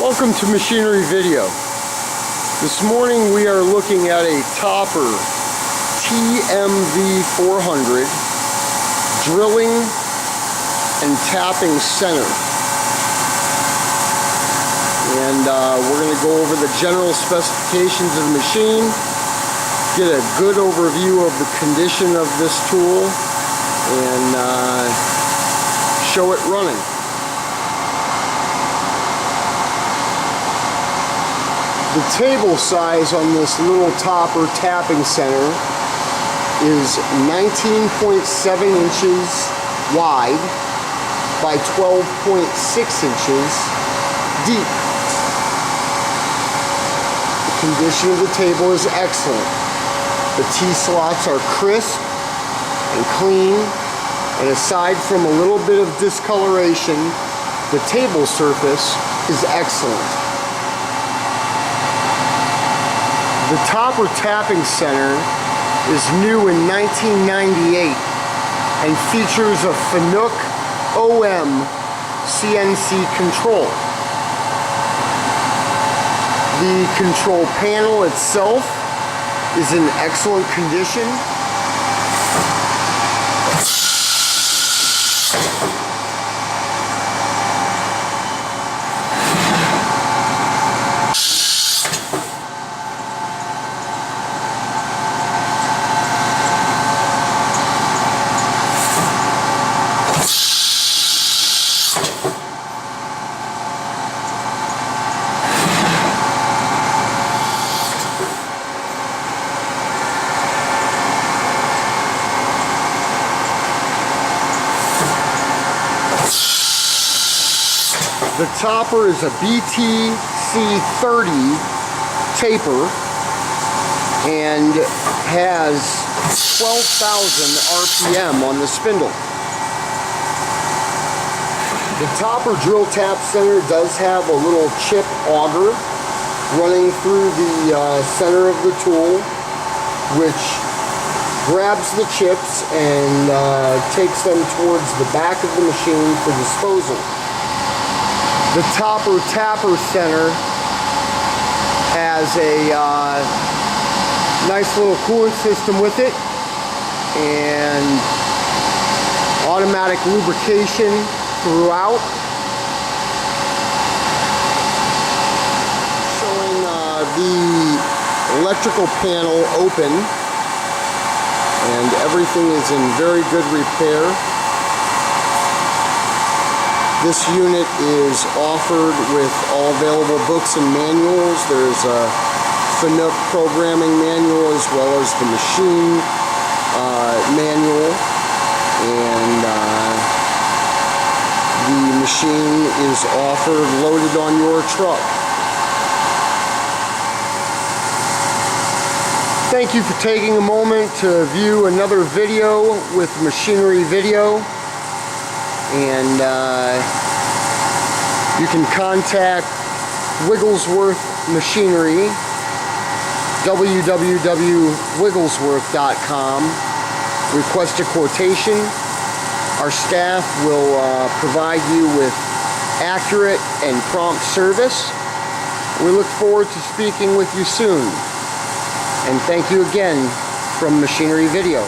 Welcome to Machinery Video. This morning we are looking at a Topper TMV-400 drilling and tapping center. And we're going to go over the general specifications of the machine, get a good overview of the condition of this tool, and show it running. The table size on this little Topper tapping center is 19.7 inches wide by 12.6 inches deep. The condition of the table is excellent. The T-slots are crisp and clean, and aside from a little bit of discoloration, the table surface is excellent. The Topper Tapping Center is new in 1998 and features a Fanuc OM CNC control. The control panel itself is in excellent condition. The Topper is a BTC30 taper and has 12,000 RPM on the spindle. The Topper drill tap center does have a little chip auger running through the center of the tool, which grabs the chips and takes them towards the back of the machine for disposal. The Topper Tapper Center has a nice little coolant system with it and automatic lubrication throughout, showing the electrical panel open, and everything is in very good repair. This unit is offered with all available books and manuals. There's a Fanuc programming manual as well as the machine manual, and the machine is offered loaded on your truck. Thank you for taking a moment to view another video with Machinery Video. And you can contact Wigglesworth Machinery, www.wigglesworth.com. Request a quotation. Our staff will provide you with accurate and prompt service. We look forward to speaking with you soon. And thank you again from Machinery Video.